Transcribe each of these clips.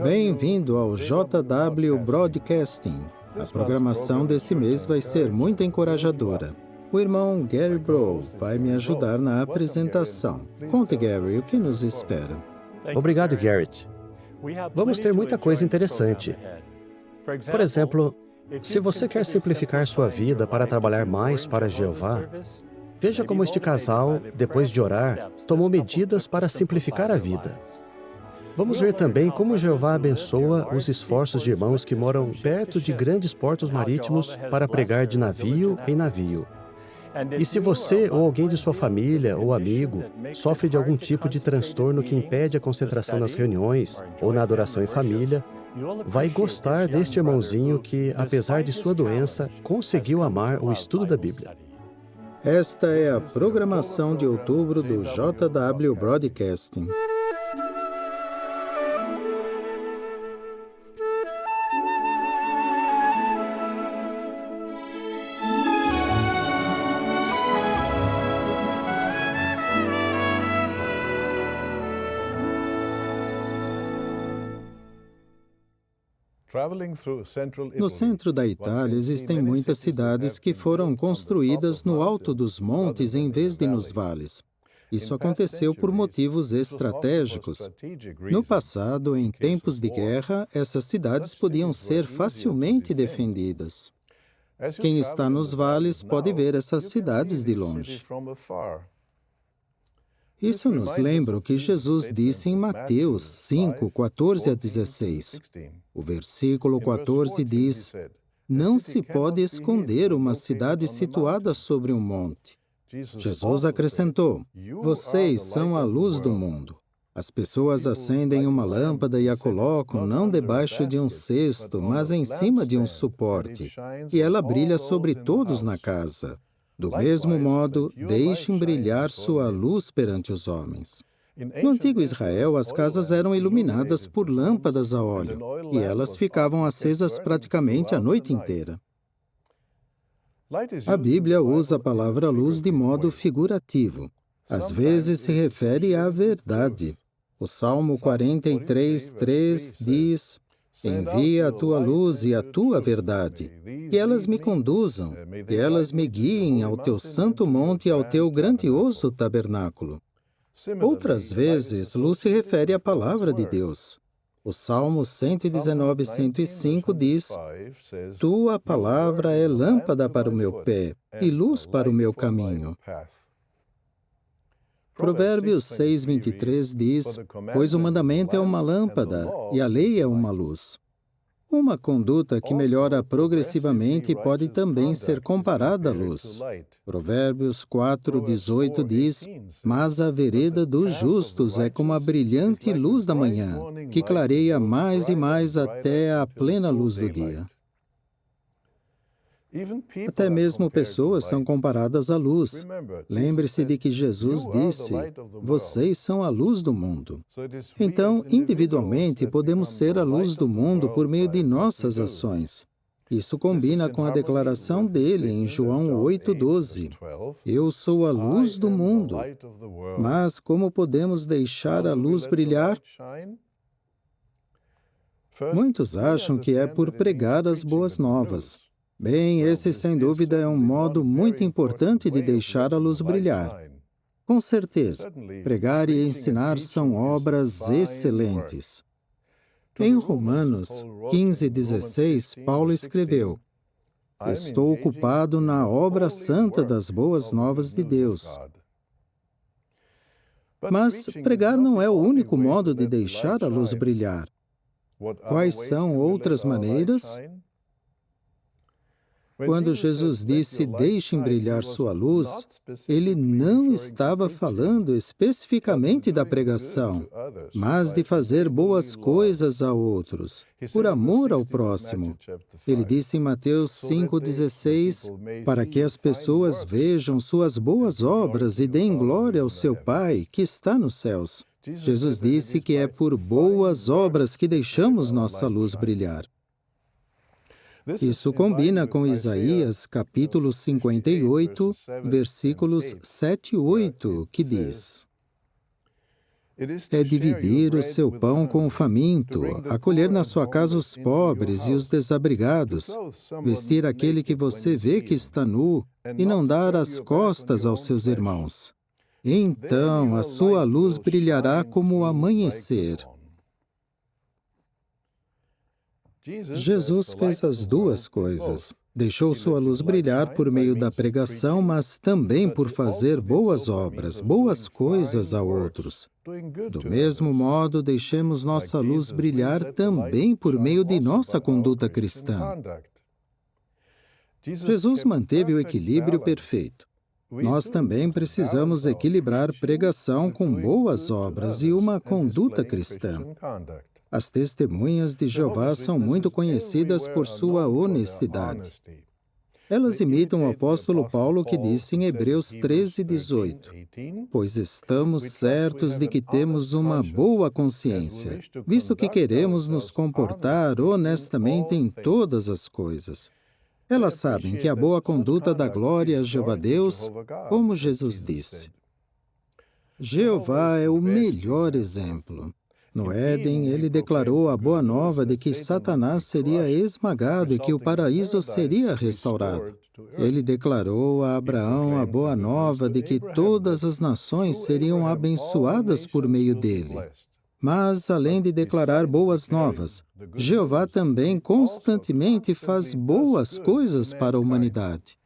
Bem-vindo ao JW Broadcasting. A programação desse mês vai ser muito encorajadora. O irmão Gary Bro vai me ajudar na apresentação. Conte, Gary, o que nos espera? Obrigado, Garrett. Vamos ter muita coisa interessante. Por exemplo, se você quer simplificar sua vida para trabalhar mais para Jeová, veja como este casal, depois de orar, tomou medidas para simplificar a vida. Vamos ver também como Jeová abençoa os esforços de irmãos que moram perto de grandes portos marítimos para pregar de navio em navio. E se você ou alguém de sua família ou amigo sofre de algum tipo de transtorno que impede a concentração nas reuniões ou na adoração em família, vai gostar deste irmãozinho que, apesar de sua doença, conseguiu amar o estudo da Bíblia. Esta é a programação de outubro do JW Broadcasting. No centro da Itália existem muitas cidades que foram construídas no alto dos montes em vez de nos vales. Isso aconteceu por motivos estratégicos. No passado, em tempos de guerra, essas cidades podiam ser facilmente defendidas. Quem está nos vales pode ver essas cidades de longe. Isso nos lembra o que Jesus disse em Mateus 5, 14 a 16. O versículo 14 diz: "Não se pode esconder uma cidade situada sobre um monte." Jesus acrescentou: "Vocês são a luz do mundo. As pessoas acendem uma lâmpada e a colocam não debaixo de um cesto, mas em cima de um suporte, e ela brilha sobre todos na casa. Do mesmo modo, deixem brilhar sua luz perante os homens." No antigo Israel, as casas eram iluminadas por lâmpadas a óleo, e elas ficavam acesas praticamente a noite inteira. A Bíblia usa a palavra luz de modo figurativo. Às vezes se refere à verdade. O Salmo 43, 3 diz: "Envia a tua luz e a tua verdade, que elas me conduzam, que elas me guiem ao teu santo monte e ao teu grandioso tabernáculo." Outras vezes, luz se refere à palavra de Deus. O Salmo 119, 105 diz: "Tua palavra é lâmpada para o meu pé e luz para o meu caminho." Provérbios 6, 23 diz: "Pois o mandamento é uma lâmpada e a lei é uma luz." Uma conduta que melhora progressivamente pode também ser comparada à luz. Provérbios 4, 18 diz: "Mas a vereda dos justos é como a brilhante luz da manhã, que clareia mais e mais até a plena luz do dia." Até mesmo pessoas são comparadas à luz. Lembre-se de que Jesus disse: "Vocês são a luz do mundo." Então, individualmente, podemos ser a luz do mundo por meio de nossas ações. Isso combina com a declaração dele em João 8:12. "Eu sou a luz do mundo." Mas como podemos deixar a luz brilhar? Muitos acham que é por pregar as boas novas. Bem, esse sem dúvida é um modo muito importante de deixar a luz brilhar. Com certeza, pregar e ensinar são obras excelentes. Em Romanos 15:16, Paulo escreveu: "Estou ocupado na obra santa das boas novas de Deus." Mas pregar não é o único modo de deixar a luz brilhar. Quais são outras maneiras? Quando Jesus disse: "Deixem brilhar sua luz", ele não estava falando especificamente da pregação, mas de fazer boas coisas a outros, por amor ao próximo. Ele disse em Mateus 5:16, "Para que as pessoas vejam suas boas obras e deem glória ao seu Pai que está nos céus." Jesus disse que é por boas obras que deixamos nossa luz brilhar. Isso combina com Isaías, capítulo 58, versículos 7 e 8, que diz: É dividir o seu pão com o faminto, acolher na sua casa os pobres e os desabrigados, vestir aquele que você vê que está nu e não dar as costas aos seus irmãos. Então a sua luz brilhará como o amanhecer. Jesus fez as duas coisas. Deixou sua luz brilhar por meio da pregação, mas também por fazer boas obras, boas coisas a outros. Do mesmo modo, deixemos nossa luz brilhar também por meio de nossa conduta cristã. Jesus manteve o equilíbrio perfeito. Nós também precisamos equilibrar pregação com boas obras e uma conduta cristã. As testemunhas de Jeová são muito conhecidas por sua honestidade. Elas imitam o apóstolo Paulo que disse em Hebreus 13:18, pois estamos certos de que temos uma boa consciência, visto que queremos nos comportar honestamente em todas as coisas. Elas sabem que a boa conduta dá glória a Jeová Deus, como Jesus disse. Jeová é o melhor exemplo. No Éden, ele declarou a boa nova de que Satanás seria esmagado e que o paraíso seria restaurado. Ele declarou a Abraão a boa nova de que todas as nações seriam abençoadas por meio dele. Mas, além de declarar boas novas, Jeová também constantemente faz boas coisas para a humanidade.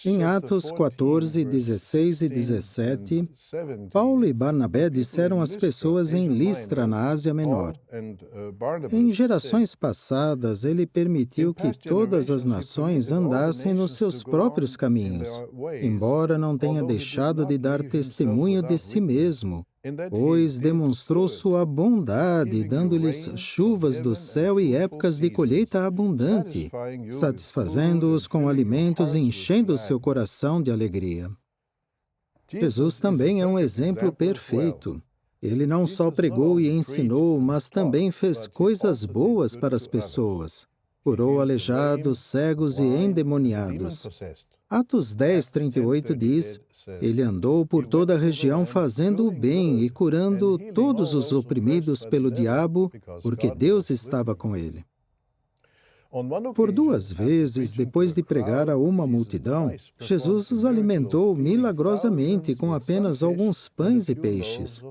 Em Atos 14, 16 e 17, Paulo e Barnabé disseram às pessoas em Listra, na Ásia Menor. Em gerações passadas, ele permitiu que todas as nações andassem nos seus próprios caminhos, embora não tenha deixado de dar testemunho de si mesmo, pois demonstrou sua bondade, dando-lhes chuvas do céu e épocas de colheita abundante, satisfazendo-os com alimentos e enchendo o seu coração de alegria. Jesus também é um exemplo perfeito. Ele não só pregou e ensinou, mas também fez coisas boas para as pessoas. Curou aleijados, cegos e endemoniados. Atos 10, 38 diz, ele andou por toda a região fazendo o bem e curando todos os oprimidos pelo diabo, porque Deus estava com ele. Por 2 vezes, depois de pregar a uma multidão, Jesus os alimentou milagrosamente com apenas alguns pães e peixes.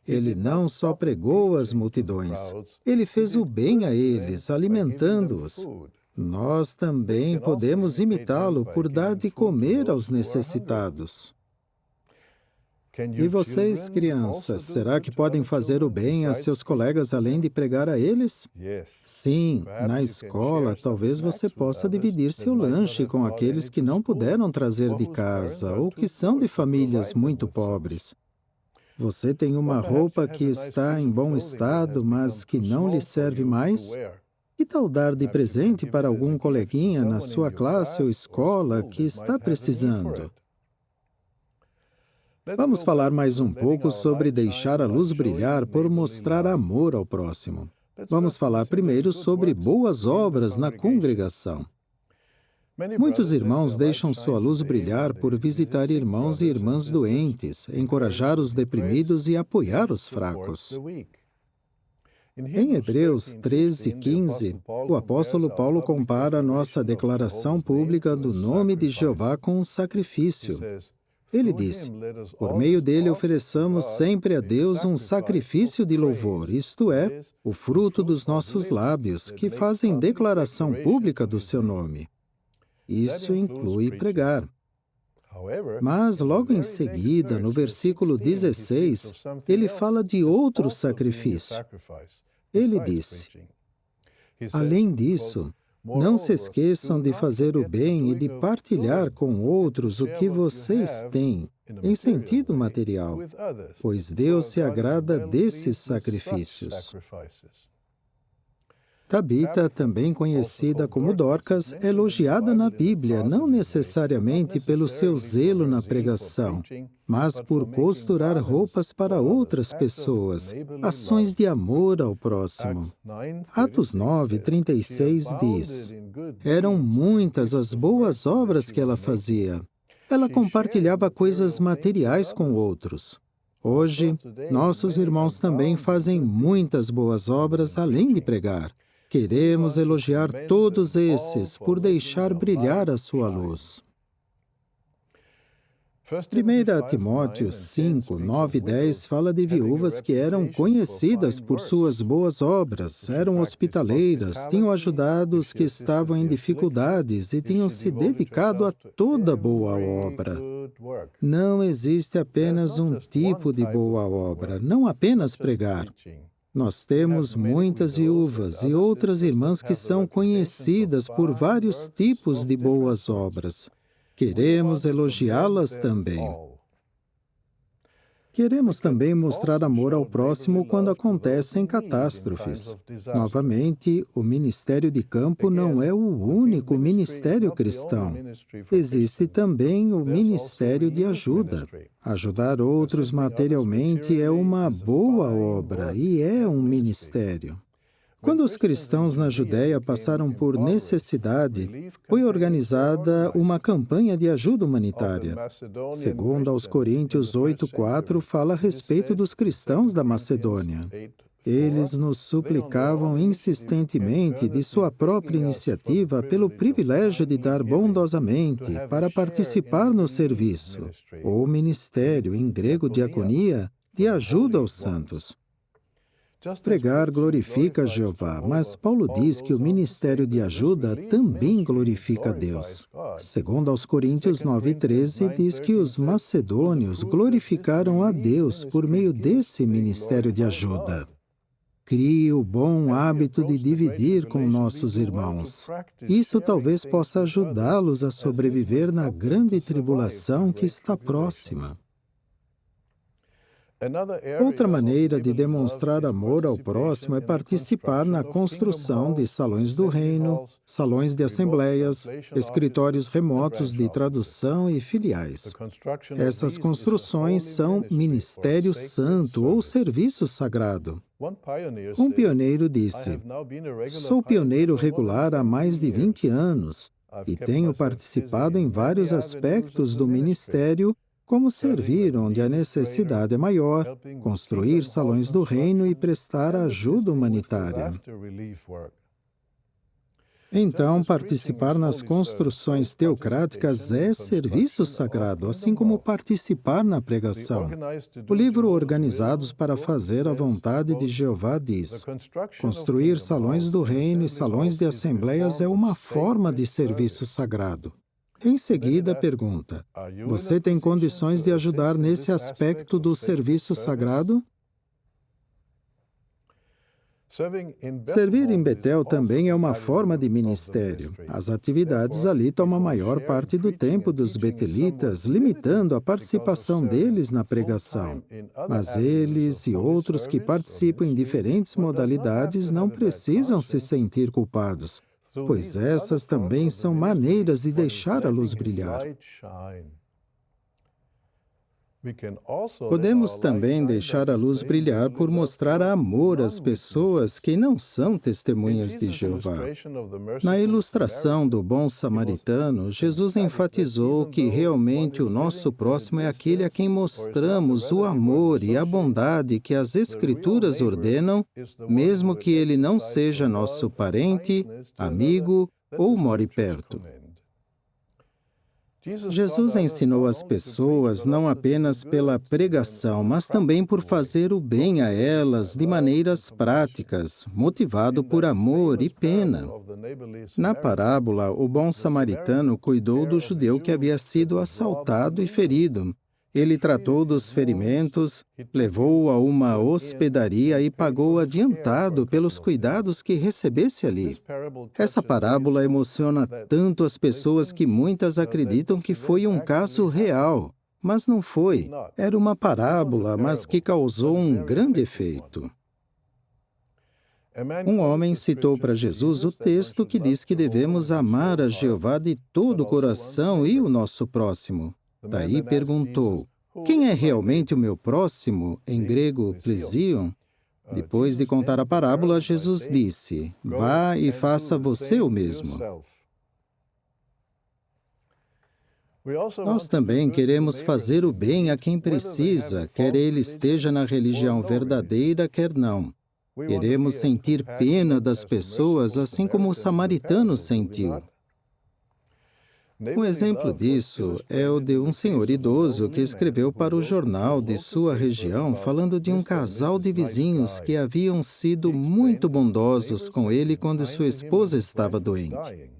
Ele não só pregou às multidões, ele fez o bem a eles, alimentando-os. Nós também podemos imitá-lo por dar de comer aos necessitados. E vocês, crianças, será que podem fazer o bem a seus colegas além de pregar a eles? Sim, na escola, talvez você possa dividir seu lanche com aqueles que não puderam trazer de casa ou que são de famílias muito pobres. Você tem uma roupa que está em bom estado, mas que não lhe serve mais? Que tal dar de presente para algum coleguinha na sua classe ou escola que está precisando? Vamos falar mais um pouco sobre deixar a luz brilhar por mostrar amor ao próximo. Vamos falar primeiro sobre boas obras na congregação. Muitos irmãos deixam sua luz brilhar por visitar irmãos e irmãs doentes, encorajar os deprimidos e apoiar os fracos. Em Hebreus 13:15, o apóstolo Paulo compara a nossa declaração pública do nome de Jeová com um sacrifício. Ele diz, por meio dele ofereçamos sempre a Deus um sacrifício de louvor, isto é, o fruto dos nossos lábios, que fazem declaração pública do seu nome. Isso inclui pregar. Mas, logo em seguida, no versículo 16, ele fala de outro sacrifício. Ele disse, além disso, não se esqueçam de fazer o bem e de partilhar com outros o que vocês têm, em sentido material, pois Deus se agrada desses sacrifícios. Tabita, também conhecida como Dorcas, é elogiada na Bíblia, não necessariamente pelo seu zelo na pregação, mas por costurar roupas para outras pessoas, ações de amor ao próximo. Atos 9, 36 diz, eram muitas as boas obras que ela fazia. Ela compartilhava coisas materiais com outros. Hoje, nossos irmãos também fazem muitas boas obras além de pregar. Queremos elogiar todos esses por deixar brilhar a sua luz. 1 Timóteo 5, 9 e 10 fala de viúvas que eram conhecidas por suas boas obras, eram hospitaleiras, tinham ajudado os que estavam em dificuldades e tinham se dedicado a toda boa obra. Não existe apenas um tipo de boa obra, não apenas pregar. Nós temos muitas viúvas e outras irmãs que são conhecidas por vários tipos de boas obras. Queremos elogiá-las também. Queremos também mostrar amor ao próximo quando acontecem catástrofes. Novamente, o ministério de campo não é o único ministério cristão. Existe também o ministério de ajuda. Ajudar outros materialmente é uma boa obra e é um ministério. Quando os cristãos na Judéia passaram por necessidade, foi organizada uma campanha de ajuda humanitária. Segundo aos Coríntios 8:4, fala a respeito dos cristãos da Macedônia. Eles nos suplicavam insistentemente, de sua própria iniciativa, pelo privilégio de dar bondosamente para participar no serviço, ou ministério, em grego diaconia, de ajuda aos santos. Pregar glorifica Jeová, mas Paulo diz que o ministério de ajuda também glorifica a Deus. Segundo aos Coríntios 9:13, diz que os macedônios glorificaram a Deus por meio desse ministério de ajuda. Crie o bom hábito de dividir com nossos irmãos. Isso talvez possa ajudá-los a sobreviver na grande tribulação que está próxima. Outra maneira de demonstrar amor ao próximo é participar na construção de salões do reino, salões de assembleias, escritórios remotos de tradução e filiais. Essas construções são ministério santo ou serviço sagrado. Um pioneiro disse: "Sou pioneiro regular há mais de 20 anos e tenho participado em vários aspectos do ministério, como servir onde a necessidade é maior, construir salões do reino e prestar ajuda humanitária." Então, participar nas construções teocráticas é serviço sagrado, assim como participar na pregação. O livro Organizados para Fazer a Vontade de Jeová diz: construir salões do reino e salões de assembleias é uma forma de serviço sagrado. Em seguida, pergunta: você tem condições de ajudar nesse aspecto do serviço sagrado? Servir em Betel também é uma forma de ministério. As atividades ali tomam a maior parte do tempo dos betelitas, limitando a participação deles na pregação. Mas eles e outros que participam em diferentes modalidades não precisam se sentir culpados, pois essas também são maneiras de deixar a luz brilhar. Podemos também deixar a luz brilhar por mostrar amor às pessoas que não são testemunhas de Jeová. Na ilustração do bom samaritano, Jesus enfatizou que realmente o nosso próximo é aquele a quem mostramos o amor e a bondade que as Escrituras ordenam, mesmo que ele não seja nosso parente, amigo ou more perto. Jesus ensinou as pessoas não apenas pela pregação, mas também por fazer o bem a elas de maneiras práticas, motivado por amor e pena. Na parábola, o bom samaritano cuidou do judeu que havia sido assaltado e ferido. Ele tratou dos ferimentos, levou-o a uma hospedaria e pagou adiantado pelos cuidados que recebesse ali. Essa parábola emociona tanto as pessoas que muitas acreditam que foi um caso real, mas não foi. Era uma parábola, mas que causou um grande efeito. Um homem citou para Jesus o texto que diz que devemos amar a Jeová de todo o coração e o nosso próximo. Daí perguntou: quem é realmente o meu próximo, em grego, plesion? Depois de contar a parábola, Jesus disse: vá e faça você o mesmo. Nós também queremos fazer o bem a quem precisa, quer ele esteja na religião verdadeira, quer não. Queremos sentir pena das pessoas, assim como o samaritano sentiu. Um exemplo disso é o de um senhor idoso que escreveu para o jornal de sua região falando de um casal de vizinhos que haviam sido muito bondosos com ele quando sua esposa estava doente.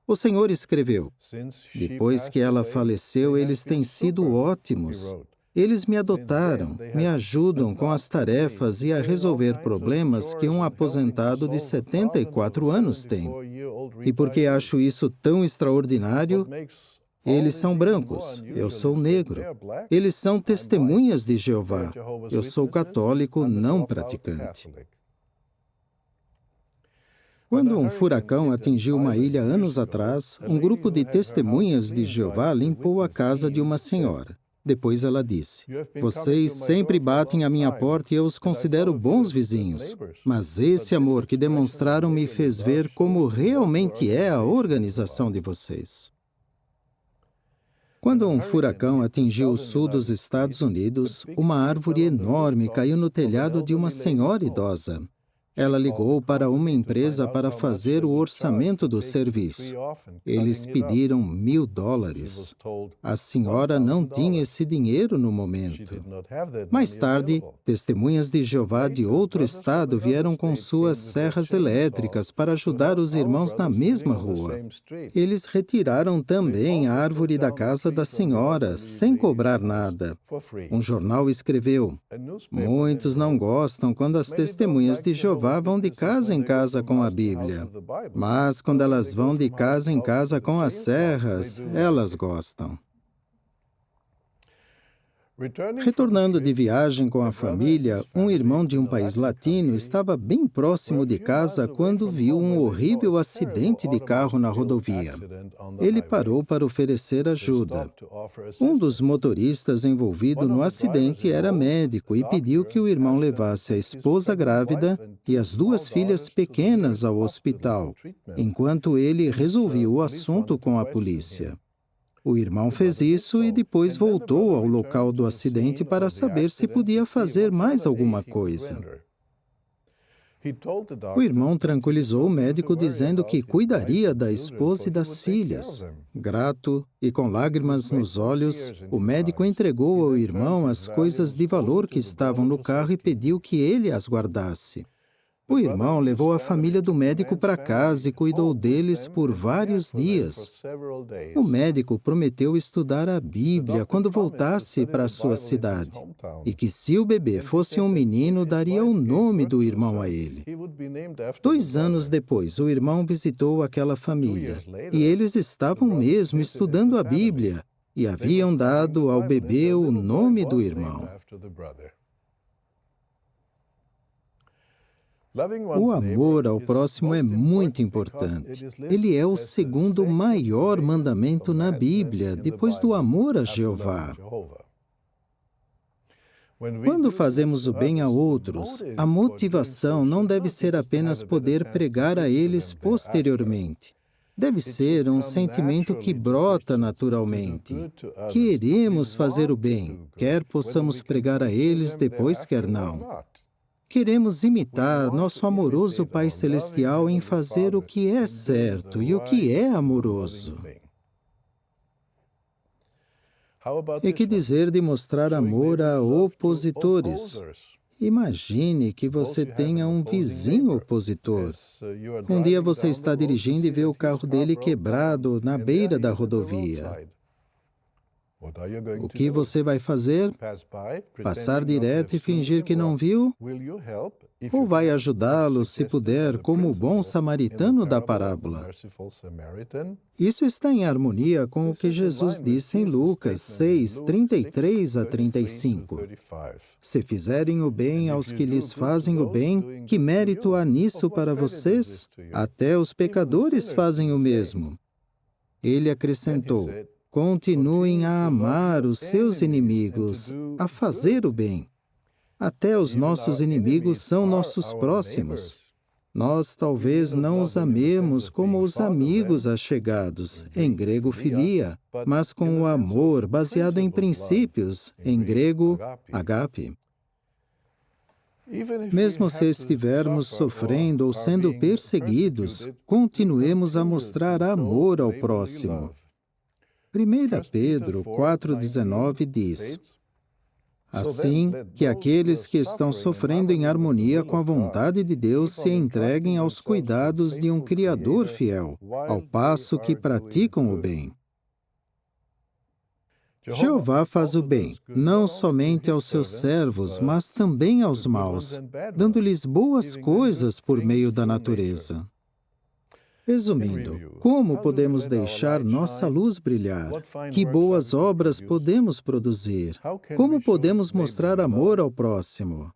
O senhor escreveu: "Depois que ela faleceu, eles têm sido ótimos. Eles me adotaram, me ajudam com as tarefas e a resolver problemas que um aposentado de 74 anos tem. E porque acho isso tão extraordinário, eles são brancos, eu sou negro. Eles são testemunhas de Jeová, eu sou católico não praticante." Quando um furacão atingiu uma ilha anos atrás, um grupo de testemunhas de Jeová limpou a casa de uma senhora. Depois ela disse: "Vocês sempre batem à minha porta e eu os considero bons vizinhos. Mas esse amor que demonstraram me fez ver como realmente é a organização de vocês." Quando um furacão atingiu o sul dos Estados Unidos, uma árvore enorme caiu no telhado de uma senhora idosa. Ela ligou para uma empresa para fazer o orçamento do serviço. Eles pediram $1.000. A senhora não tinha esse dinheiro no momento. Mais tarde, testemunhas de Jeová de outro estado vieram com suas serras elétricas para ajudar os irmãos na mesma rua. Eles retiraram também a árvore da casa da senhora, sem cobrar nada. Um jornal escreveu: "Muitos não gostam quando as testemunhas de Jeová vão de casa em casa com a Bíblia. Mas quando elas vão de casa em casa com as serras, elas gostam." Retornando de viagem com a família, um irmão de um país latino estava bem próximo de casa quando viu um horrível acidente de carro na rodovia. Ele parou para oferecer ajuda. Um dos motoristas envolvido no acidente era médico e pediu que o irmão levasse a esposa grávida e as duas filhas pequenas ao hospital, enquanto ele resolvia o assunto com a polícia. O irmão fez isso e depois voltou ao local do acidente para saber se podia fazer mais alguma coisa. O irmão tranquilizou o médico dizendo que cuidaria da esposa e das filhas. Grato e com lágrimas nos olhos, o médico entregou ao irmão as coisas de valor que estavam no carro e pediu que ele as guardasse. O irmão levou a família do médico para casa e cuidou deles por vários dias. O médico prometeu estudar a Bíblia quando voltasse para sua cidade, e que se o bebê fosse um menino, daria o nome do irmão a ele. 2 anos depois, o irmão visitou aquela família, e eles estavam mesmo estudando a Bíblia, e haviam dado ao bebê o nome do irmão. O amor ao próximo é muito importante. Ele é o segundo maior mandamento na Bíblia, depois do amor a Jeová. Quando fazemos o bem a outros, a motivação não deve ser apenas poder pregar a eles posteriormente. Deve ser um sentimento que brota naturalmente. Queremos fazer o bem, quer possamos pregar a eles depois, quer não. Queremos imitar nosso amoroso Pai Celestial em fazer o que é certo e o que é amoroso. E que dizer de mostrar amor a opositores? Imagine que você tenha um vizinho opositor. Um dia você está dirigindo e vê o carro dele quebrado na beira da rodovia. O que você vai fazer? Passar direto e fingir que não viu? Ou vai ajudá-lo, se puder, como o bom samaritano da parábola? Isso está em harmonia com o que Jesus disse em Lucas 6, 33 a 35. Se fizerem o bem aos que lhes fazem o bem, que mérito há nisso para vocês? Até os pecadores fazem o mesmo. Ele acrescentou: continuem a amar os seus inimigos, a fazer o bem. Até os nossos inimigos são nossos próximos. Nós talvez não os amemos como os amigos achegados, em grego filia, mas com o amor baseado em princípios, em grego agape. Mesmo se estivermos sofrendo ou sendo perseguidos, continuemos a mostrar amor ao próximo. 1 Pedro 4,19 diz: assim que aqueles que estão sofrendo em harmonia com a vontade de Deus se entreguem aos cuidados de um Criador fiel, ao passo que praticam o bem. Jeová faz o bem, não somente aos seus servos, mas também aos maus, dando-lhes boas coisas por meio da natureza. Resumindo, como podemos deixar nossa luz brilhar? Que boas obras podemos produzir? Como podemos mostrar amor ao próximo?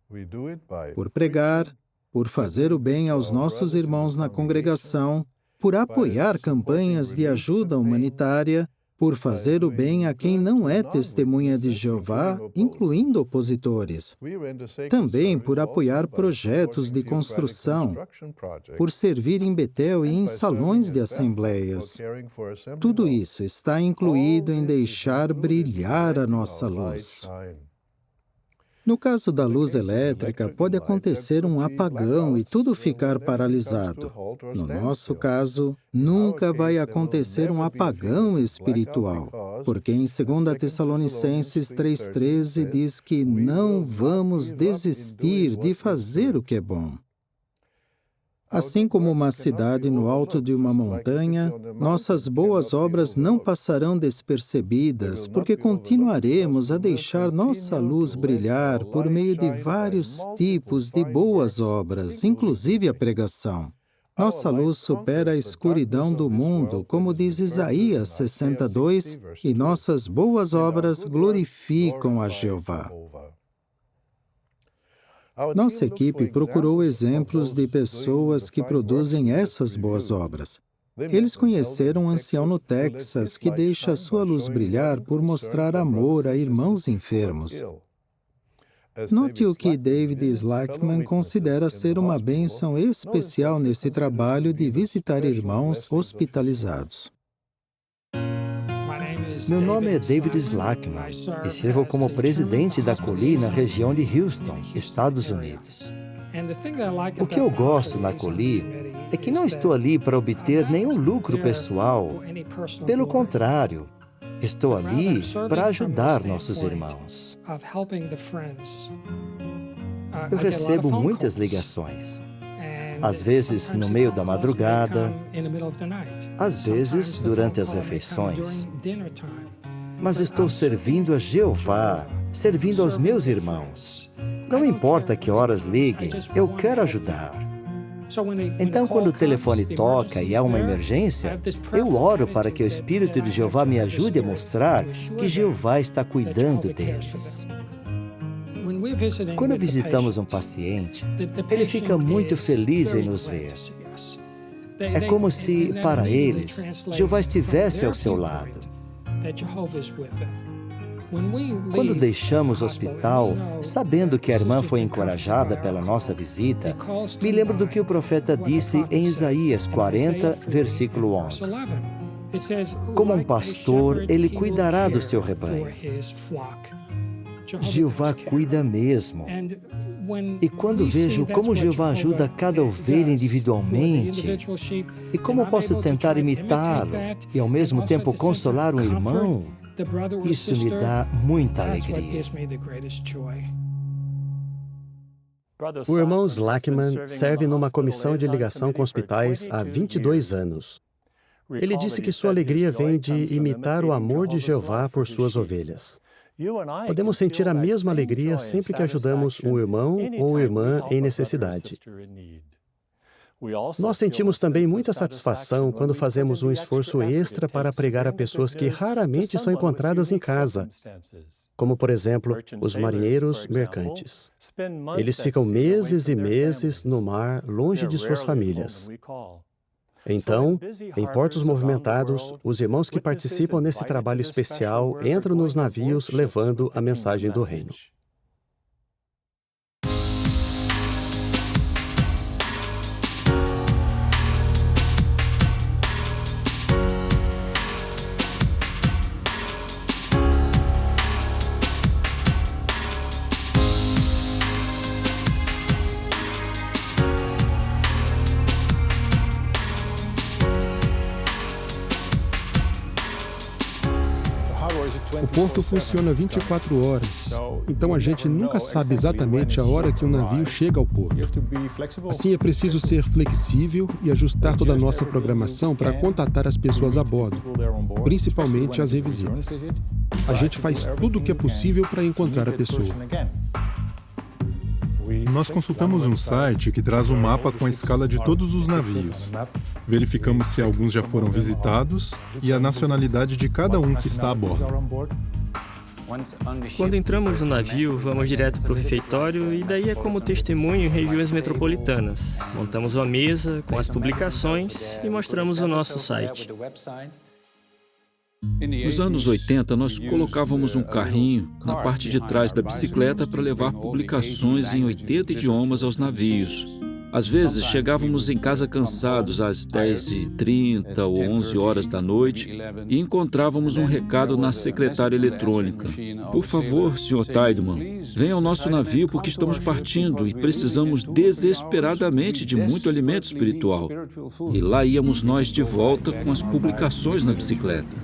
Por pregar, por fazer o bem aos nossos irmãos na congregação, por apoiar campanhas de ajuda humanitária, por fazer o bem a quem não é testemunha de Jeová, incluindo opositores. Também por apoiar projetos de construção, por servir em Betel e em salões de assembleias. Tudo isso está incluído em deixar brilhar a nossa luz. No caso da luz elétrica, pode acontecer um apagão e tudo ficar paralisado. No nosso caso, nunca vai acontecer um apagão espiritual, porque em 2 Tessalonicenses 3,13 diz que não vamos desistir de fazer o que é bom. Assim como uma cidade no alto de uma montanha, nossas boas obras não passarão despercebidas, porque continuaremos a deixar nossa luz brilhar por meio de vários tipos de boas obras, inclusive a pregação. Nossa luz supera a escuridão do mundo, como diz Isaías 62, e nossas boas obras glorificam a Jeová. Nossa equipe procurou exemplos de pessoas que produzem essas boas obras. Eles conheceram um ancião no Texas que deixa sua luz brilhar por mostrar amor a irmãos enfermos. Note o que David Slackman considera ser uma bênção especial nesse trabalho de visitar irmãos hospitalizados. Meu nome é David Slackman e sirvo como presidente da COLI na região de Houston, Estados Unidos. O que eu gosto na COLI é que não estou ali para obter nenhum lucro pessoal. Pelo contrário, estou ali para ajudar nossos irmãos. Eu recebo muitas ligações. Às vezes no meio da madrugada, às vezes durante as refeições. Mas estou servindo a Jeová, servindo aos meus irmãos. Não importa que horas liguem, eu quero ajudar. Então, quando o telefone toca e há uma emergência, eu oro para que o Espírito de Jeová me ajude a mostrar que Jeová está cuidando deles. Quando visitamos um paciente, ele fica muito feliz em nos ver. É como se, para eles, Jeová estivesse ao seu lado. Quando deixamos o hospital, sabendo que a irmã foi encorajada pela nossa visita, me lembro do que o profeta disse em Isaías 40, versículo 11. Como um pastor, ele cuidará do seu rebanho. Jeová cuida mesmo. E quando vejo como Jeová ajuda cada ovelha individualmente, e como posso tentar imitá-lo e ao mesmo tempo consolar um irmão, isso me dá muita alegria. O irmão Slackman serve numa comissão de ligação com hospitais há 22 anos. Ele disse que sua alegria vem de imitar o amor de Jeová por suas ovelhas. Podemos sentir a mesma alegria sempre que ajudamos um irmão ou irmã em necessidade. Nós sentimos também muita satisfação quando fazemos um esforço extra para pregar a pessoas que raramente são encontradas em casa, como, por exemplo, os marinheiros mercantes. Eles ficam meses e meses no mar, longe de suas famílias. Então, em portos movimentados, os irmãos que participam nesse trabalho especial entram nos navios levando a mensagem do reino. O porto funciona 24 horas, então a gente nunca sabe exatamente a hora que um navio chega ao porto. Assim, é preciso ser flexível e ajustar toda a nossa programação para contatar as pessoas a bordo, principalmente as revisitas. A gente faz tudo o que é possível para encontrar a pessoa. Nós consultamos um site que traz um mapa com a escala de todos os navios. Verificamos se alguns já foram visitados e a nacionalidade de cada um que está a bordo. Quando entramos no navio, vamos direto para o refeitório e daí é como testemunho em regiões metropolitanas. Montamos uma mesa com as publicações e mostramos o nosso site. Nos anos 80, nós colocávamos um carrinho na parte de trás da bicicleta para levar publicações em 80 idiomas aos navios. Às vezes, chegávamos em casa cansados às 10h30 ou 11 horas da noite e encontrávamos um recado na secretária eletrônica. Por favor, Sr. Tiedemann, venha ao nosso navio porque estamos partindo e precisamos desesperadamente de muito alimento espiritual. E lá íamos nós de volta com as publicações na bicicleta.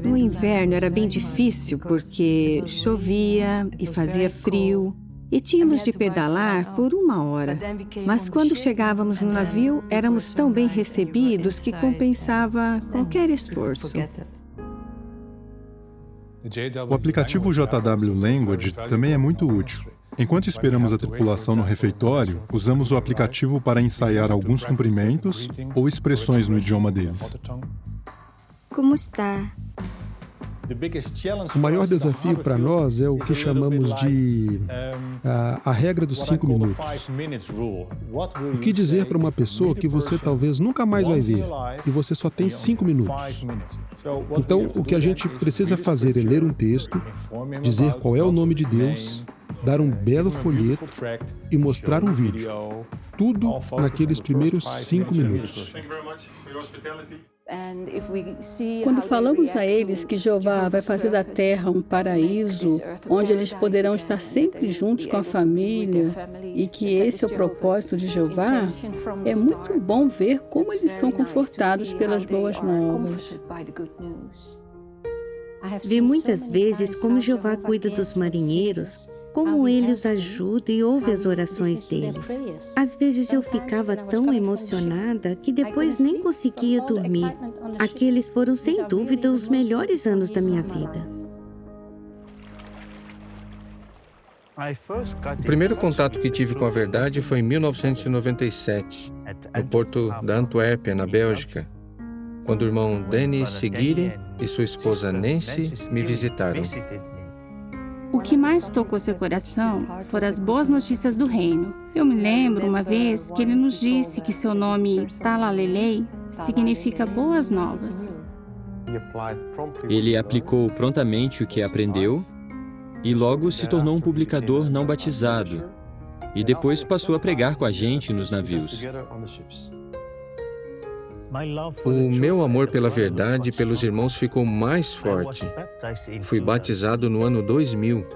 No inverno era bem difícil porque chovia e fazia frio. E tínhamos de pedalar por 1 hora. Mas quando chegávamos no navio, éramos tão bem recebidos que compensava qualquer esforço. O aplicativo JW Language também é muito útil. Enquanto esperamos a tripulação no refeitório, usamos o aplicativo para ensaiar alguns cumprimentos ou expressões no idioma deles. Como está? O maior desafio para nós é o que chamamos de a regra dos 5 minutos. O que dizer para uma pessoa que você talvez nunca mais vai ver e você só tem 5 minutos? Então, o que a gente precisa fazer é ler um texto, dizer qual é o nome de Deus, dar um belo folheto e mostrar um vídeo. Tudo naqueles primeiros 5 minutos. Quando falamos a eles que Jeová vai fazer da terra um paraíso, onde eles poderão estar sempre juntos com a família, e que esse é o propósito de Jeová, é muito bom ver como eles são confortados pelas boas novas. Vi muitas vezes como Jeová cuida dos marinheiros, como ele os ajuda e ouve as orações deles. Às vezes eu ficava tão emocionada que depois nem conseguia dormir. Aqueles foram, sem dúvida, os melhores anos da minha vida. O primeiro contato que tive com a verdade foi em 1997, no porto da Antuérpia, na Bélgica, quando o irmão Denis Seguiri e sua esposa Nancy me visitaram. O que mais tocou seu coração foram as boas notícias do reino. Eu me lembro uma vez que ele nos disse que seu nome Talalelei significa boas novas. Ele aplicou prontamente o que aprendeu e logo se tornou um publicador não batizado e depois passou a pregar com a gente nos navios. O meu amor pela verdade e pelos irmãos ficou mais forte. Fui batizado no ano 2000.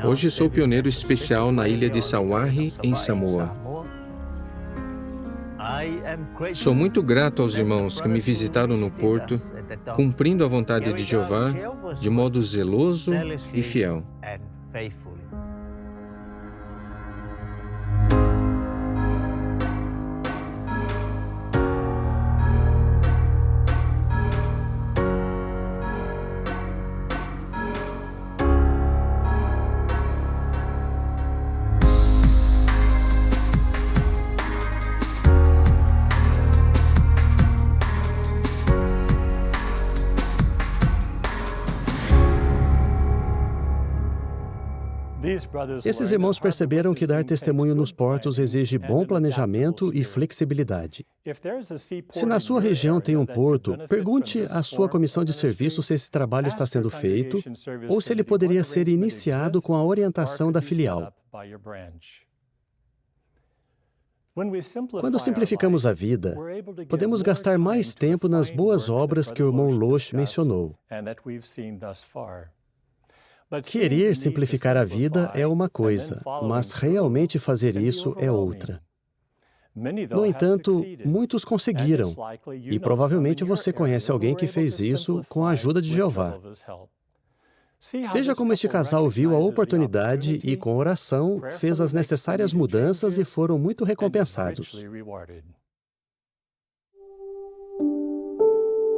Hoje sou pioneiro especial na ilha de Sauahi, em Samoa. Sou muito grato aos irmãos que me visitaram no porto, cumprindo a vontade de Jeová de modo zeloso e fiel. Esses irmãos perceberam que dar testemunho nos portos exige bom planejamento e flexibilidade. Se na sua região tem um porto, pergunte à sua comissão de serviço se esse trabalho está sendo feito ou se ele poderia ser iniciado com a orientação da filial. Quando simplificamos a vida, podemos gastar mais tempo nas boas obras que o irmão Loesch mencionou. Querer simplificar a vida é uma coisa, mas realmente fazer isso é outra. No entanto, muitos conseguiram, e provavelmente você conhece alguém que fez isso com a ajuda de Jeová. Veja como este casal viu a oportunidade e, com oração, fez as necessárias mudanças e foram muito recompensados.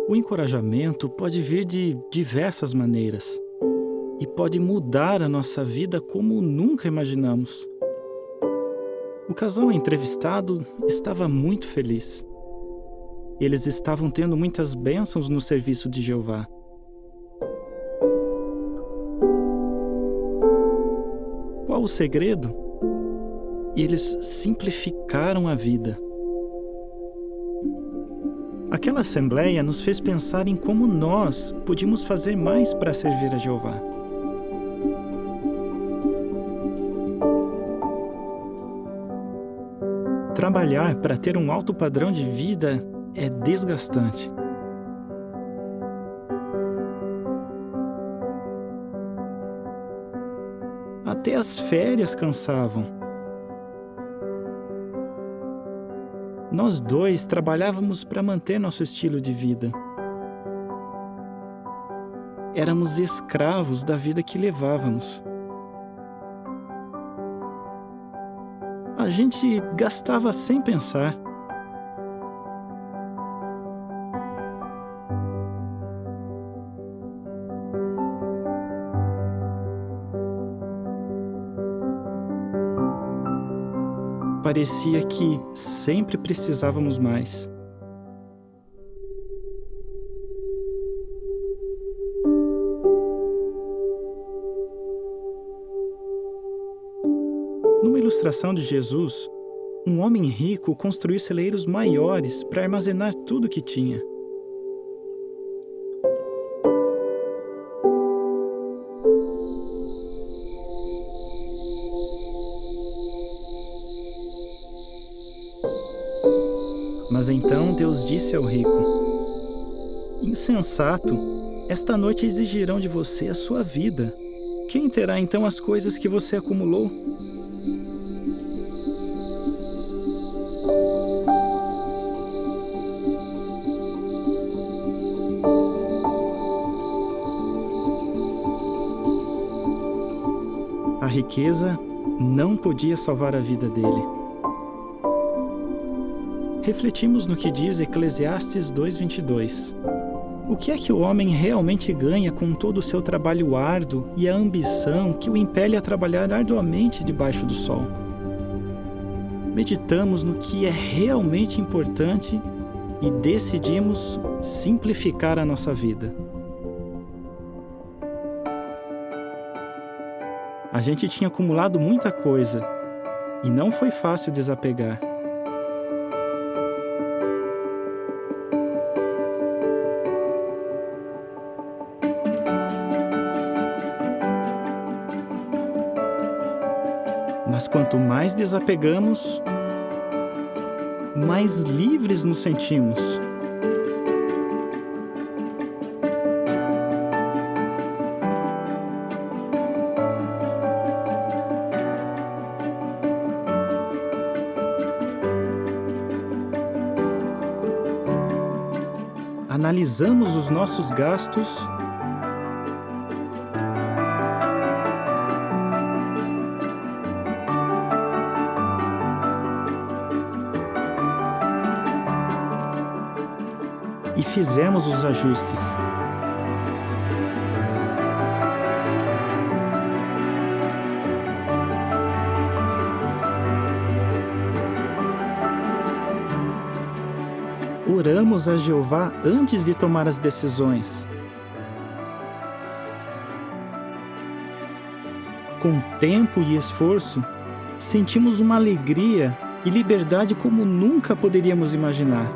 O encorajamento pode vir de diversas maneiras e pode mudar a nossa vida como nunca imaginamos. O casal entrevistado estava muito feliz. Eles estavam tendo muitas bênçãos no serviço de Jeová. Qual o segredo? Eles simplificaram a vida. Aquela assembleia nos fez pensar em como nós podíamos fazer mais para servir a Jeová. Trabalhar para ter um alto padrão de vida é desgastante. Até as férias cansavam. Nós dois trabalhávamos para manter nosso estilo de vida. Éramos escravos da vida que levávamos. A gente gastava sem pensar. Parecia que sempre precisávamos mais. Numa ilustração de Jesus, um homem rico construiu celeiros maiores para armazenar tudo o que tinha. Mas então Deus disse ao rico: insensato, esta noite exigirão de você a sua vida. Quem terá então as coisas que você acumulou? A riqueza não podia salvar a vida dele. Refletimos no que diz Eclesiastes 2:22. O que é que o homem realmente ganha com todo o seu trabalho árduo e a ambição que o impele a trabalhar arduamente debaixo do sol? Meditamos no que é realmente importante e decidimos simplificar a nossa vida. A gente tinha acumulado muita coisa e não foi fácil desapegar. Mas quanto mais desapegamos, mais livres nos sentimos. Analisamos os nossos gastos e fizemos os ajustes. Oramos a Jeová antes de tomar as decisões. Com tempo e esforço, sentimos uma alegria e liberdade como nunca poderíamos imaginar.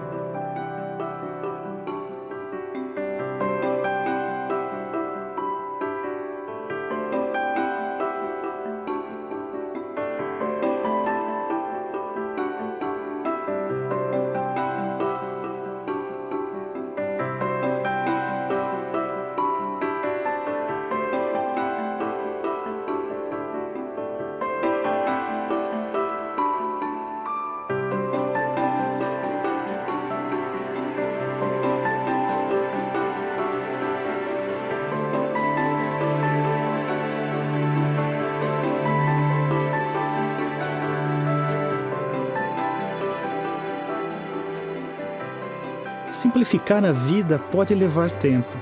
Simplificar a vida pode levar tempo,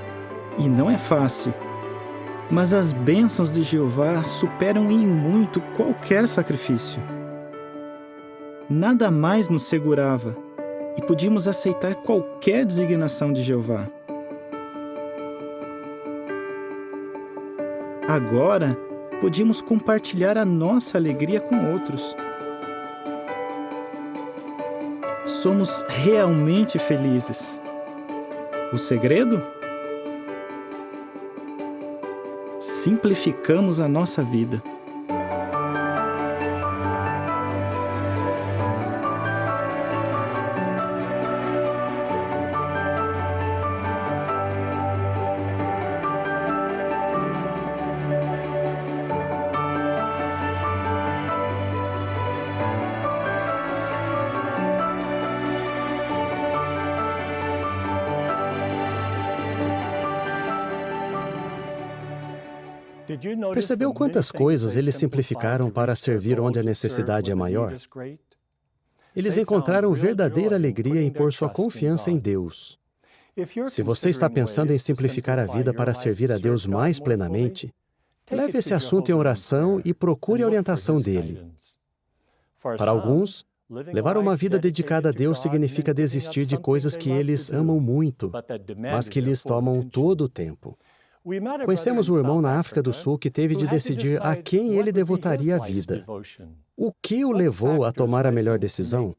e não é fácil. Mas as bênçãos de Jeová superam em muito qualquer sacrifício. Nada mais nos segurava, e podíamos aceitar qualquer designação de Jeová. Agora, podíamos compartilhar a nossa alegria com outros. Somos realmente felizes. O segredo? Simplificamos a nossa vida. Percebeu quantas coisas eles simplificaram para servir onde a necessidade é maior? Eles encontraram verdadeira alegria em pôr sua confiança em Deus. Se você está pensando em simplificar a vida para servir a Deus mais plenamente, leve esse assunto em oração e procure a orientação dele. Para alguns, levar uma vida dedicada a Deus significa desistir de coisas que eles amam muito, mas que lhes tomam todo o tempo. Conhecemos um irmão na África do Sul que teve de decidir a quem ele devotaria a vida. O que o levou a tomar a melhor decisão?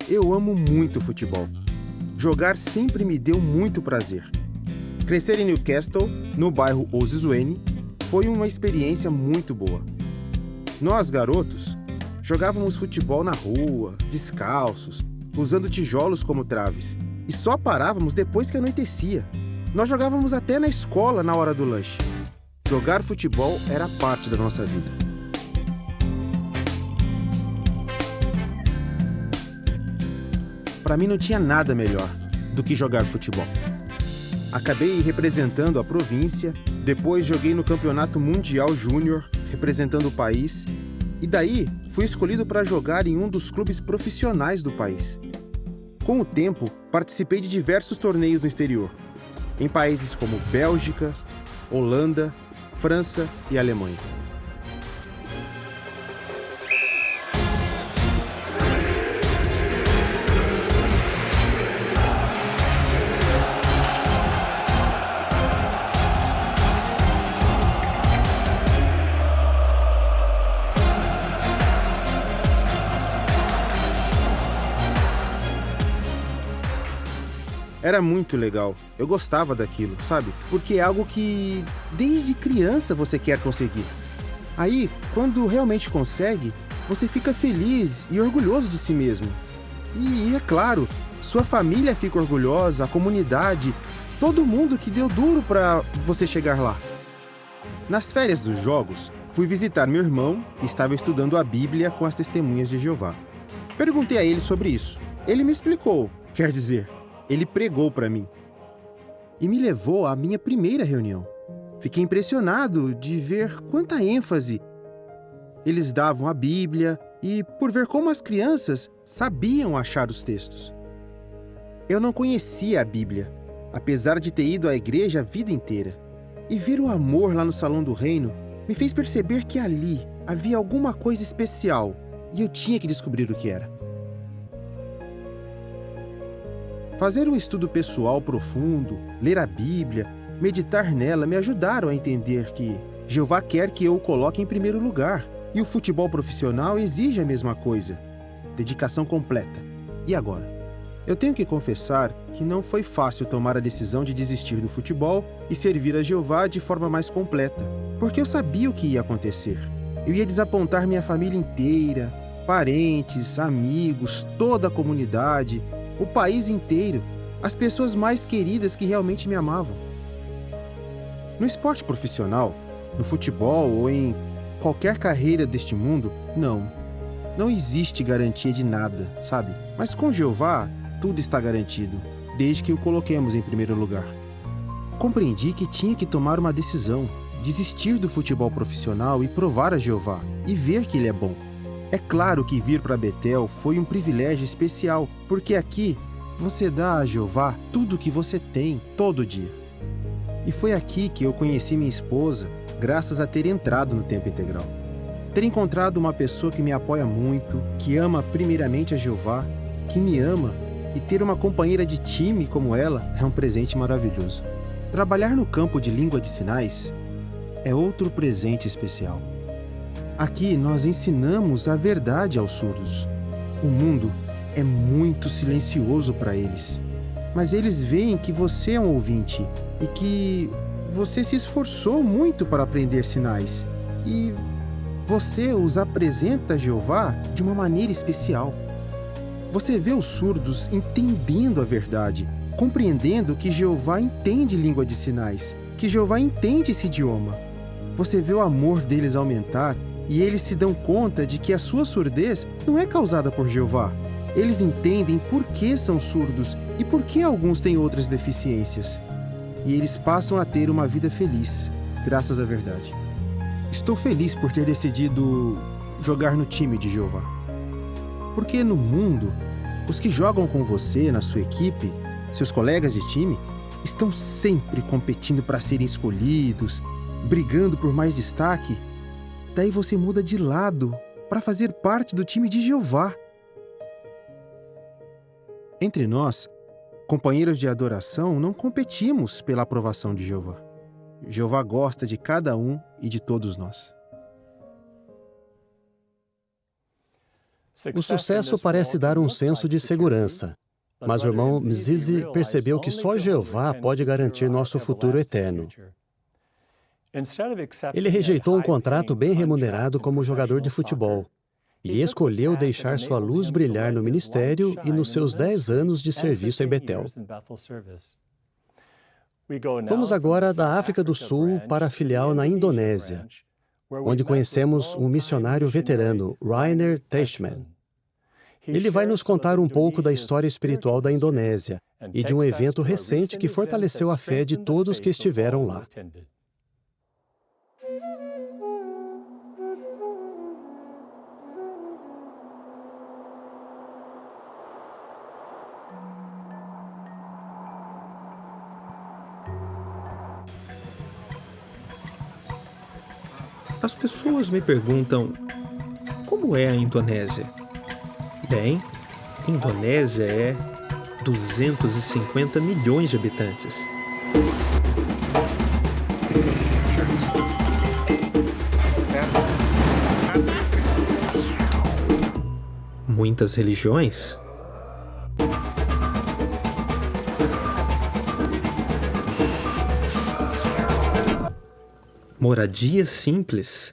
Eu amo muito futebol. Jogar sempre me deu muito prazer. Crescer em Newcastle, no bairro Oswestry, foi uma experiência muito boa. Nós, garotos, jogávamos futebol na rua, descalços, usando tijolos como traves. E só parávamos depois que anoitecia. Nós jogávamos até na escola na hora do lanche. Jogar futebol era parte da nossa vida. Para mim não tinha nada melhor do que jogar futebol. Acabei representando a província, depois joguei no Campeonato Mundial Júnior, representando o país, e daí fui escolhido para jogar em um dos clubes profissionais do país. Com o tempo, participei de diversos torneios no exterior, em países como Bélgica, Holanda, França e Alemanha. Era muito legal. Eu gostava daquilo, sabe? Porque é algo que, desde criança, você quer conseguir. Aí, quando realmente consegue, você fica feliz e orgulhoso de si mesmo. E é claro, sua família fica orgulhosa, a comunidade, todo mundo que deu duro para você chegar lá. Nas férias dos jogos, fui visitar meu irmão, que estava estudando a Bíblia com as Testemunhas de Jeová. Perguntei a ele sobre isso. Ele me explicou, quer dizer, ele pregou para mim. E me levou à minha primeira reunião. Fiquei impressionado de ver quanta ênfase eles davam à Bíblia e por ver como as crianças sabiam achar os textos. Eu não conhecia a Bíblia, apesar de ter ido à igreja a vida inteira. E ver o amor lá no Salão do Reino me fez perceber que ali havia alguma coisa especial e eu tinha que descobrir o que era. Fazer um estudo pessoal profundo, ler a Bíblia, meditar nela me ajudaram a entender que Jeová quer que eu o coloque em primeiro lugar e o futebol profissional exige a mesma coisa, dedicação completa. E agora? Eu tenho que confessar que não foi fácil tomar a decisão de desistir do futebol e servir a Jeová de forma mais completa, porque eu sabia o que ia acontecer. Eu ia desapontar minha família inteira, parentes, amigos, toda a comunidade, o país inteiro, as pessoas mais queridas que realmente me amavam. No esporte profissional, no futebol ou em qualquer carreira deste mundo, não existe garantia de nada, sabe? Mas com Jeová, tudo está garantido, desde que o coloquemos em primeiro lugar. Compreendi que tinha que tomar uma decisão, desistir do futebol profissional e provar a Jeová, e ver que ele é bom. É claro que vir para Betel foi um privilégio especial, porque aqui você dá a Jeová tudo o que você tem, todo dia. E foi aqui que eu conheci minha esposa, graças a ter entrado no tempo integral. Ter encontrado uma pessoa que me apoia muito, que ama primeiramente a Jeová, que me ama, e ter uma companheira de time como ela é um presente maravilhoso. Trabalhar no campo de língua de sinais é outro presente especial. Aqui nós ensinamos a verdade aos surdos. O mundo é muito silencioso para eles, mas eles veem que você é um ouvinte e que você se esforçou muito para aprender sinais e você os apresenta a Jeová de uma maneira especial. Você vê os surdos entendendo a verdade, compreendendo que Jeová entende língua de sinais, que Jeová entende esse idioma. Você vê o amor deles aumentar e eles se dão conta de que a sua surdez não é causada por Jeová. Eles entendem por que são surdos e por que alguns têm outras deficiências. E eles passam a ter uma vida feliz, graças à verdade. Estou feliz por ter decidido jogar no time de Jeová. Porque no mundo, os que jogam com você na sua equipe, seus colegas de time, estão sempre competindo para serem escolhidos, brigando por mais destaque. Daí você muda de lado para fazer parte do time de Jeová. Entre nós, companheiros de adoração, não competimos pela aprovação de Jeová. Jeová gosta de cada um e de todos nós. O sucesso parece dar um senso de segurança, mas o irmão Mzizi percebeu que só Jeová pode garantir nosso futuro eterno. Ele rejeitou um contrato bem remunerado como jogador de futebol e escolheu deixar sua luz brilhar no ministério e nos seus 10 anos de serviço em Betel. Vamos agora da África do Sul para a filial na Indonésia, onde conhecemos um missionário veterano, Rainer Teichmann. Ele vai nos contar um pouco da história espiritual da Indonésia e de um evento recente que fortaleceu a fé de todos que estiveram lá. As pessoas me perguntam, como é a Indonésia? Bem, Indonésia é 250 milhões de habitantes. Muitas religiões. Moradia simples.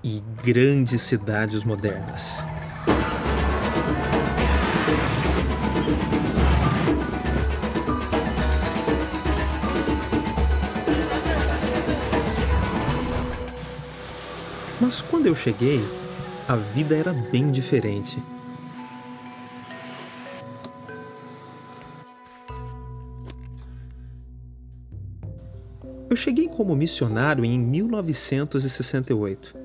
E grandes cidades modernas. Mas quando eu cheguei, a vida era bem diferente. Eu cheguei como missionário em 1968.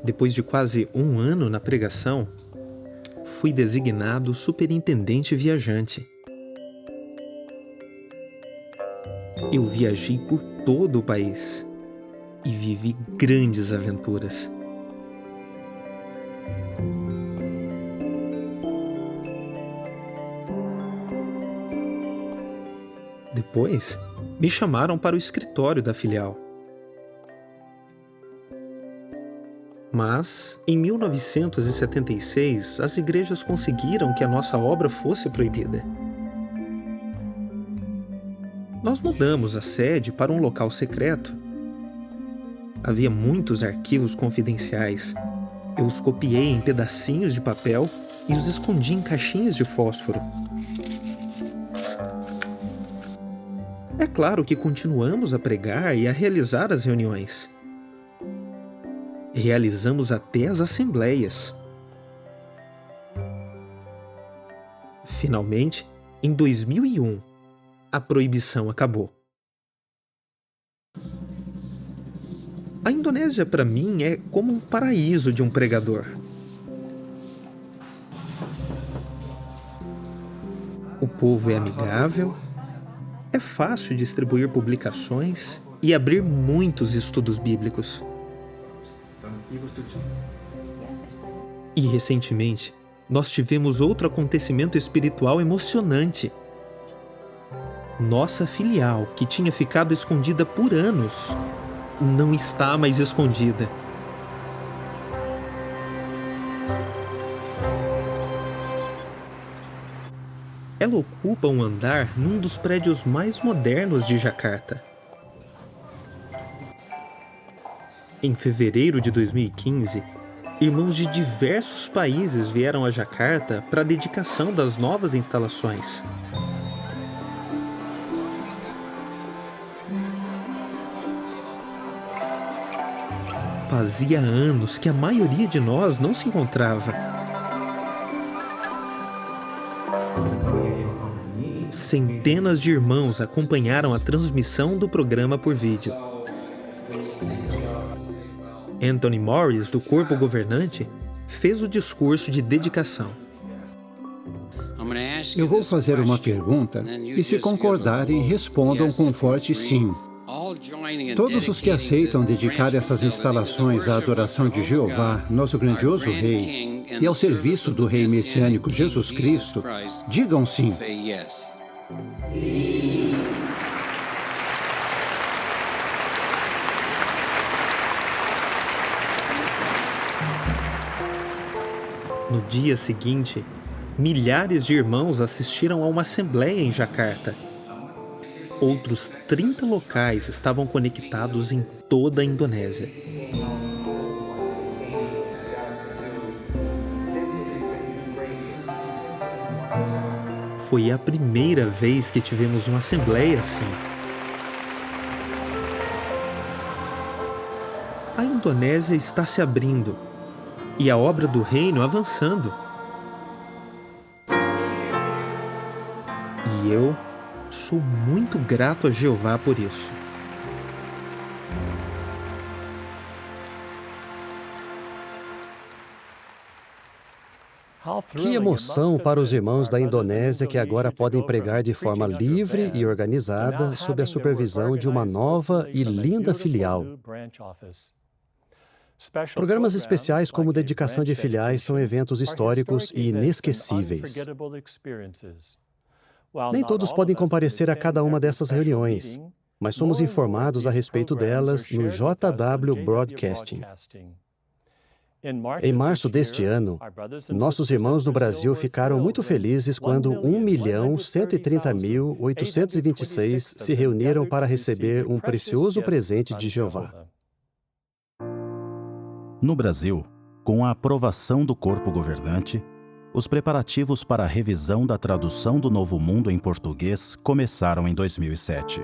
Depois de quase um ano na pregação, fui designado superintendente viajante. Eu viajei por todo o país e vivi grandes aventuras. Depois, me chamaram para o escritório da filial. Mas, em 1976, as igrejas conseguiram que a nossa obra fosse proibida. Nós mudamos a sede para um local secreto. Havia muitos arquivos confidenciais. Eu os copiei em pedacinhos de papel e os escondi em caixinhas de fósforo. É claro que continuamos a pregar e a realizar as reuniões. Realizamos até as assembleias. Finalmente, em 2001, a proibição acabou. A Indonésia, para mim, é como um paraíso de um pregador. O povo é amigável, é fácil distribuir publicações e abrir muitos estudos bíblicos. E recentemente, nós tivemos outro acontecimento espiritual emocionante. Nossa filial, que tinha ficado escondida por anos, não está mais escondida. Ela ocupa um andar num dos prédios mais modernos de Jakarta. Em fevereiro de 2015, irmãos de diversos países vieram a Jakarta para a dedicação das novas instalações. Fazia anos que a maioria de nós não se encontrava. Centenas de irmãos acompanharam a transmissão do programa por vídeo. Anthony Morris, do corpo governante, fez o discurso de dedicação. Eu vou fazer uma pergunta e, se concordarem, respondam com um forte sim. Todos os que aceitam dedicar essas instalações à adoração de Jeová, nosso grandioso Rei, e ao serviço do Rei Messiânico Jesus Cristo, digam sim. No dia seguinte, milhares de irmãos assistiram a uma assembleia em Jakarta. Outros 30 locais estavam conectados em toda a Indonésia. Foi a primeira vez que tivemos uma assembleia assim. A Indonésia está se abrindo e a obra do reino avançando. E eu sou muito grato a Jeová por isso. Que emoção para os irmãos da Indonésia que agora podem pregar de forma livre e organizada sob a supervisão de uma nova e linda filial. Programas especiais como dedicação de filiais são eventos históricos e inesquecíveis. Nem todos podem comparecer a cada uma dessas reuniões, mas somos informados a respeito delas no JW Broadcasting. Em março deste ano, nossos irmãos no Brasil ficaram muito felizes quando 1.130.826 se reuniram para receber um precioso presente de Jeová. No Brasil, com a aprovação do corpo governante, os preparativos para a revisão da tradução do Novo Mundo em português começaram em 2007.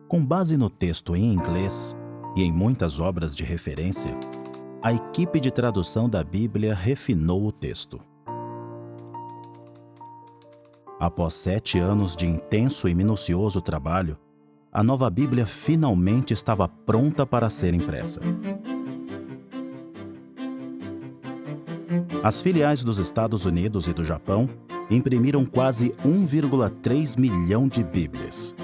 Com base no texto em inglês e em muitas obras de referência, a equipe de tradução da Bíblia refinou o texto. Após 7 anos de intenso e minucioso trabalho, a nova Bíblia finalmente estava pronta para ser impressa. As filiais dos Estados Unidos e do Japão imprimiram quase 1,3 milhão de Bíblias.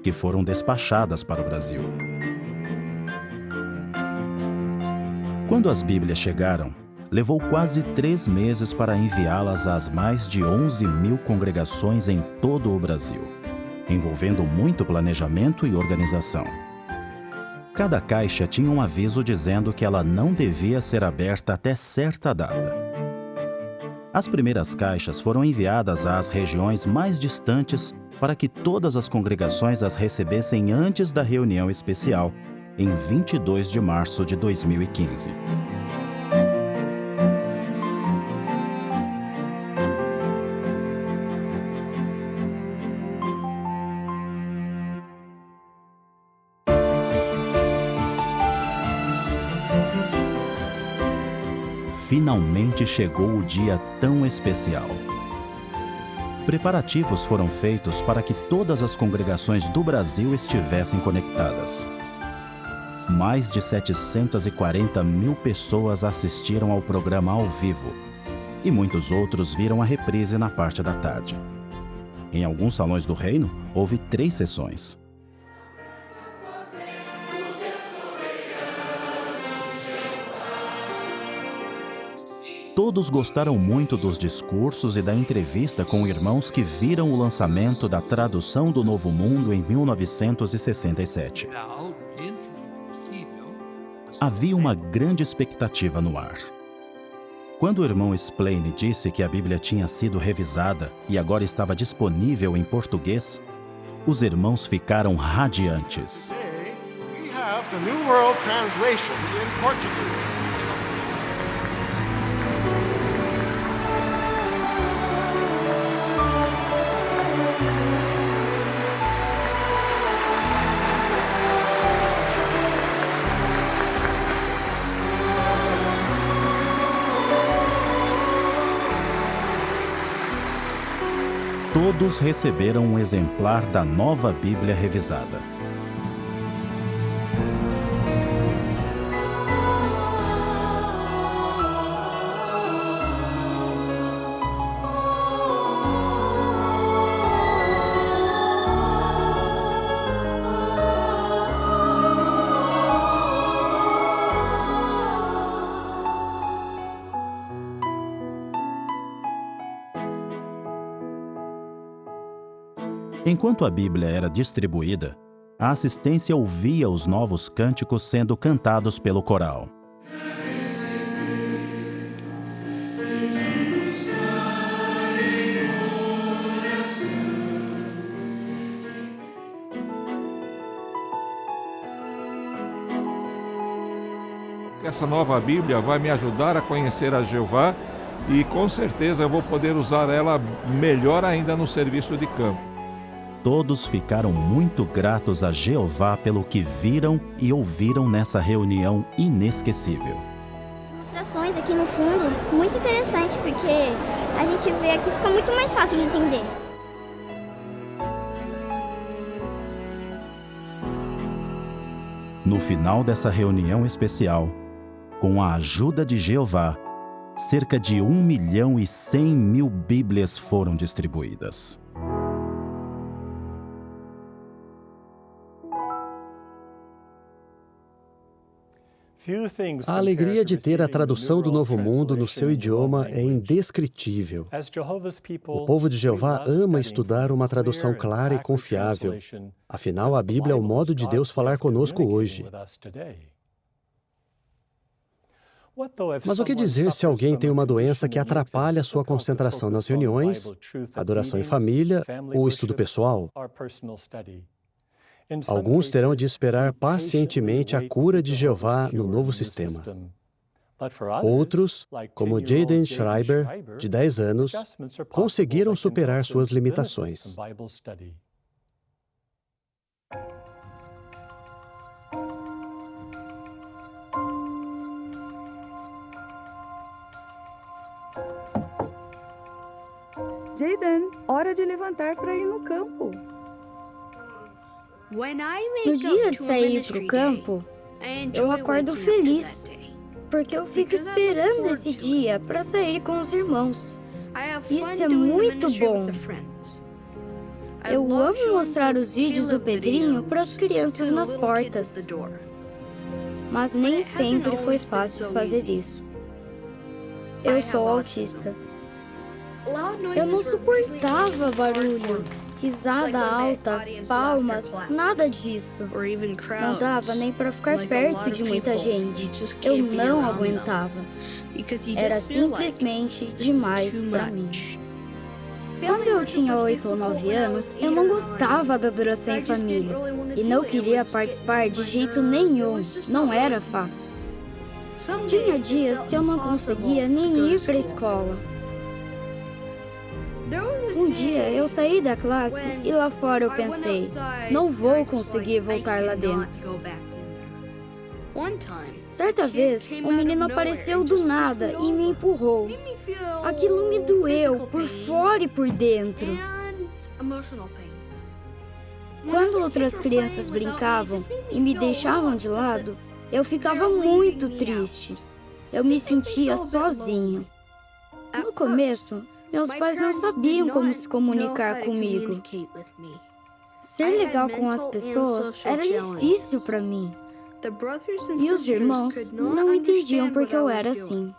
Que foram despachadas para o Brasil. Quando as Bíblias chegaram, levou quase 3 meses para enviá-las às mais de 11.000 congregações em todo o Brasil, envolvendo muito planejamento e organização. Cada caixa tinha um aviso dizendo que ela não devia ser aberta até certa data. As primeiras caixas foram enviadas às regiões mais distantes para que todas as congregações as recebessem antes da reunião especial, em 22 de março de 2015. finalmente chegou o dia tão especial. Preparativos foram feitos para que todas as congregações do Brasil estivessem conectadas. Mais de 740 mil pessoas assistiram ao programa ao vivo e muitos outros viram a reprise na parte da tarde. Em alguns salões do reino, houve 3 sessões. Todos gostaram muito dos discursos e da entrevista com irmãos que viram o lançamento da tradução do Novo Mundo em 1967. Havia uma grande expectativa no ar. Quando o irmão Splane disse que a Bíblia tinha sido revisada e agora estava disponível em português, os irmãos ficaram radiantes. Todos receberam um exemplar da nova Bíblia revisada. Enquanto a Bíblia era distribuída, a assistência ouvia os novos cânticos sendo cantados pelo coral. Essa nova Bíblia vai me ajudar a conhecer a Jeová e com certeza eu vou poder usar ela melhor ainda no serviço de campo. Todos ficaram muito gratos a Jeová pelo que viram e ouviram nessa reunião inesquecível. Ilustrações aqui no fundo, muito interessante, porque a gente vê aqui, fica muito mais fácil de entender. No final dessa reunião especial, com a ajuda de Jeová, cerca de 1.100.000 Bíblias foram distribuídas. A alegria de ter a tradução do Novo Mundo no seu idioma é indescritível. O povo de Jeová ama estudar uma tradução clara e confiável. Afinal, a Bíblia é o modo de Deus falar conosco hoje. Mas o que dizer se alguém tem uma doença que atrapalha a sua concentração nas reuniões, adoração em família ou estudo pessoal? Alguns terão de esperar pacientemente a cura de Jeová no novo sistema. Outros, como Jaden Schreiber, de 10 anos, conseguiram superar suas limitações. Jaden, hora de levantar para ir no campo. No dia de sair para o campo, eu acordo feliz, porque eu fico esperando esse dia para sair com os irmãos. Isso é muito bom. Eu amo mostrar os vídeos do Pedrinho para as crianças nas portas, mas nem sempre foi fácil fazer isso. Eu sou autista. Eu não suportava barulho. Risada alta, palmas, nada disso. Não dava nem para ficar perto de muita gente. Eu não aguentava. Era simplesmente demais para mim. Quando eu tinha 8 ou 9 anos, eu não gostava da adoração em família e não queria participar de jeito nenhum. Não era fácil. Tinha dias que eu não conseguia nem ir para a escola. Um dia eu saí da classe e lá fora eu pensei, não vou conseguir voltar lá dentro. Certa vez, um menino apareceu do nada e me empurrou. Aquilo me doeu por fora e por dentro. Quando outras crianças brincavam e me deixavam de lado, eu ficava muito triste. Eu me sentia sozinho. No começo, meus pais não sabiam como se comunicar comigo. Ser legal com as pessoas era difícil para mim. E os irmãos não entendiam porque eu era assim.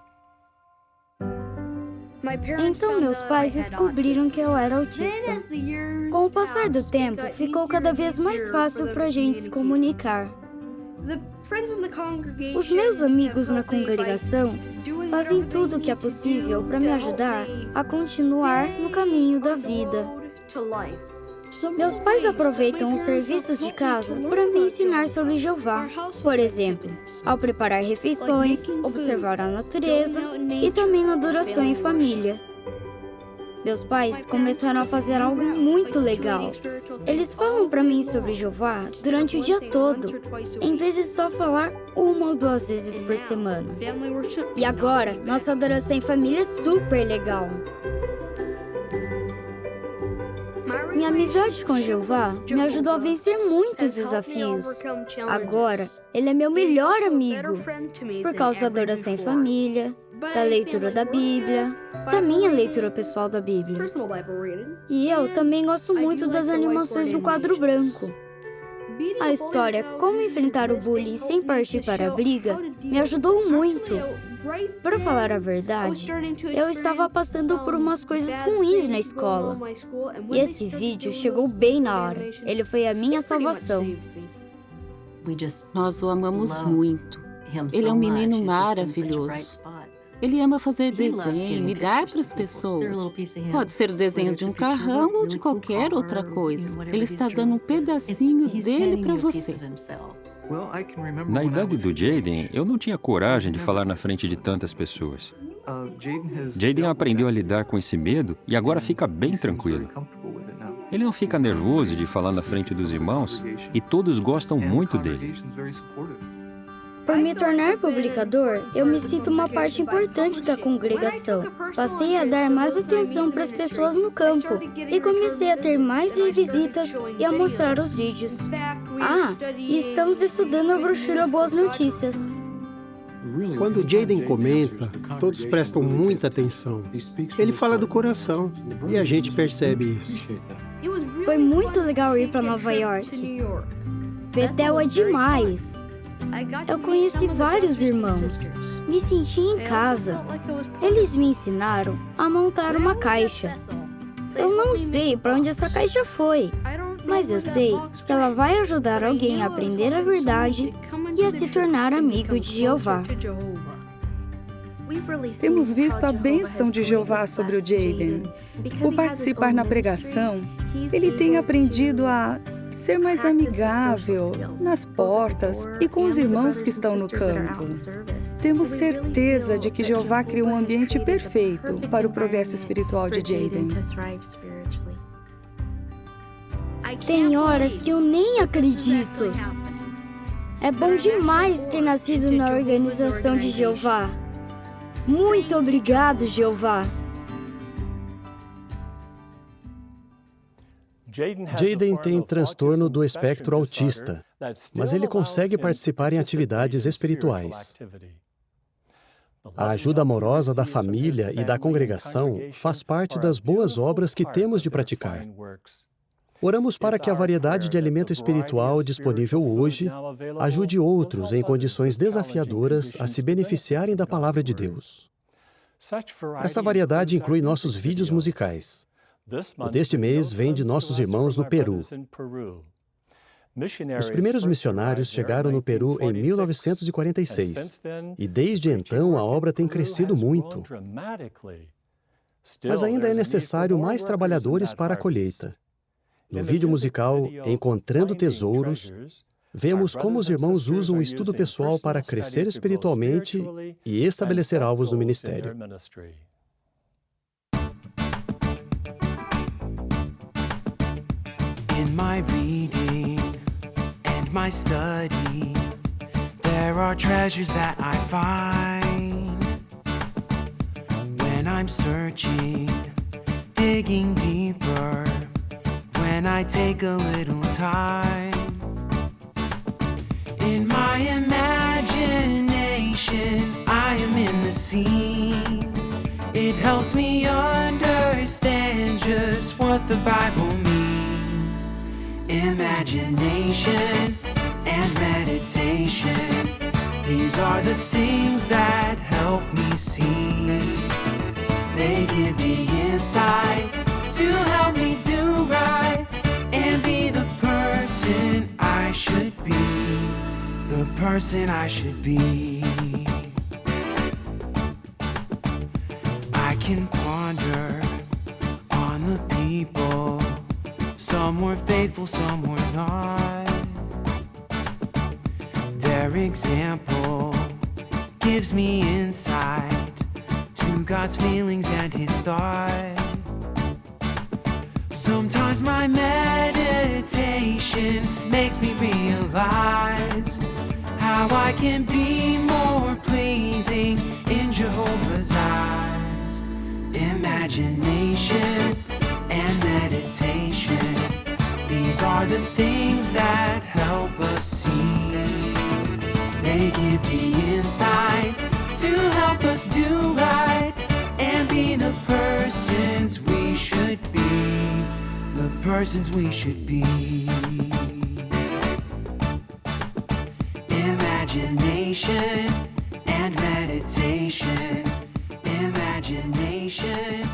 Então meus pais descobriram que eu era autista. Com o passar do tempo, ficou cada vez mais fácil para a gente se comunicar. Os meus amigos na congregação fazem tudo o que é possível para me ajudar a continuar no caminho da vida. Meus pais aproveitam os serviços de casa para me ensinar sobre Jeová. Por exemplo, ao preparar refeições, observar a natureza e também na adoração em família. Meus pais começaram a fazer algo muito legal. Eles falam para mim sobre Jeová durante o dia todo, em vez de só falar 1 ou 2 vezes por semana. E agora, nossa adoração em família é super legal. Minha amizade com Jeová me ajudou a vencer muitos desafios. Agora, ele é meu melhor amigo, por causa da adoração em família, da leitura da Bíblia, da minha leitura pessoal da Bíblia. E eu também gosto muito das animações no quadro branco. A história Como Enfrentar o Bullying Sem Partir para a Briga me ajudou muito. Para falar a verdade, eu estava passando por umas coisas ruins na escola. E esse vídeo chegou bem na hora. Ele foi a minha salvação. Nós o amamos muito. Ele é um menino maravilhoso. Ele ama fazer desenho e dar para as pessoas. Pode ser o desenho de um carrão ou de qualquer outra coisa. Ele está dando um pedacinho dele para você. Na idade do Jaden, eu não tinha coragem de falar na frente de tantas pessoas. Jaden aprendeu a lidar com esse medo e agora fica bem tranquilo. Ele não fica nervoso de falar na frente dos irmãos e todos gostam muito dele. Por me tornar publicador, eu me sinto uma parte importante da congregação. Passei a dar mais atenção para as pessoas no campo e comecei a ter mais visitas e a mostrar os vídeos. E estamos estudando a brochura Boas Notícias. Quando Jaden comenta, todos prestam muita atenção. Ele fala do coração e a gente percebe isso. Foi muito legal ir para Nova York. Bethel é demais. Eu conheci vários irmãos. Me senti em casa. Eles me ensinaram a montar uma caixa. Eu não sei para onde essa caixa foi, mas eu sei que ela vai ajudar alguém a aprender a verdade e a se tornar amigo de Jeová. Temos visto a bênção de Jeová sobre o Jaden. Por participar na pregação, ele tem aprendido a ser mais amigável nas portas e com os irmãos que estão no campo. Temos certeza de que Jeová criou um ambiente perfeito para o progresso espiritual de Jaden. Tem horas que eu nem acredito. É bom demais ter nascido na organização de Jeová. Muito obrigado, Jeová. Jaden tem transtorno do espectro autista, mas ele consegue participar em atividades espirituais. A ajuda amorosa da família e da congregação faz parte das boas obras que temos de praticar. Oramos para que a variedade de alimento espiritual disponível hoje ajude outros em condições desafiadoras a se beneficiarem da palavra de Deus. Essa variedade inclui nossos vídeos musicais. O deste mês vem de nossos irmãos no Peru. Os primeiros missionários chegaram no Peru em 1946, e desde então a obra tem crescido muito. Mas ainda é necessário mais trabalhadores para a colheita. No vídeo musical Encontrando Tesouros, vemos como os irmãos usam o estudo pessoal para crescer espiritualmente e estabelecer alvos no ministério. In my reading and my study, there There are treasures that I find when I'm searching, digging deeper, when I take a little time. In my imagination, I am in the scene. It helps me understand just what the Bible means. Imagination and meditation, these are the things that help me see. They give me insight to help me do right and be the person I should be. The person I should be. I can ponder on the people. Some were faithful, some were not. Their example gives me insight to God's feelings and His thought. Sometimes my meditation makes me realize how I can be more pleasing in Jehovah's eyes. Imagination and meditation, these are the things that help us see. They give the insight to help us do right and be the persons we should be. The persons we should be. Imagination and meditation. Imagination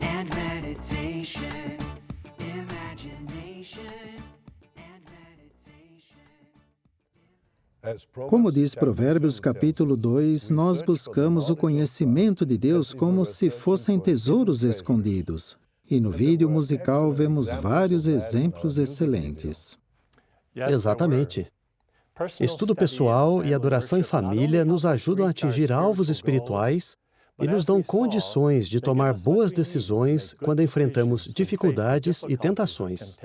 and meditation. Imagination and meditation. Como diz Provérbios capítulo 2, nós buscamos o conhecimento de Deus como se fossem tesouros escondidos. E no vídeo musical vemos vários exemplos excelentes. Exatamente. Estudo pessoal e adoração em família nos ajudam a atingir alvos espirituais e nos dão condições de tomar boas decisões quando enfrentamos dificuldades e tentações.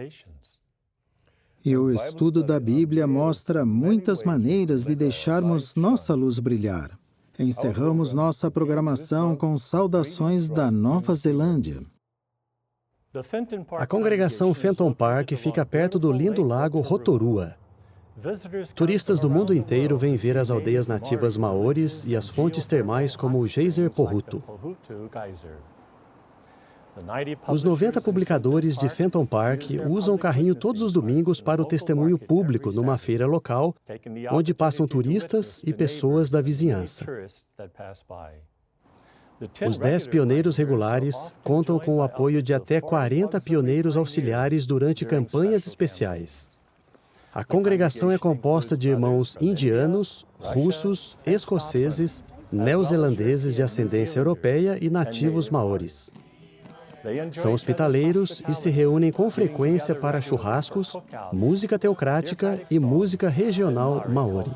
E o estudo da Bíblia mostra muitas maneiras de deixarmos nossa luz brilhar. Encerramos nossa programação com saudações da Nova Zelândia. A congregação Fenton Park fica perto do lindo lago Rotorua. Turistas do mundo inteiro vêm ver as aldeias nativas maoris e as fontes termais como o Geyser Pohutu. Os 90 publicadores de Fenton Park usam o carrinho todos os domingos para o testemunho público numa feira local, onde passam turistas e pessoas da vizinhança. Os 10 pioneiros regulares contam com o apoio de até 40 pioneiros auxiliares durante campanhas especiais. A congregação é composta de irmãos indianos, russos, escoceses, neozelandeses de ascendência europeia e nativos maoris. São hospitaleiros e se reúnem com frequência para churrascos, música teocrática e música regional maori.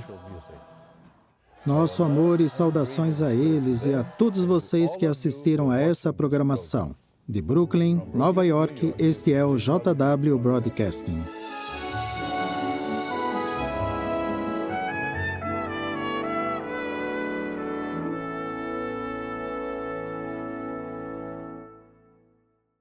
Nosso amor e saudações a eles e a todos vocês que assistiram a essa programação. De Brooklyn, Nova York, este é o JW Broadcasting.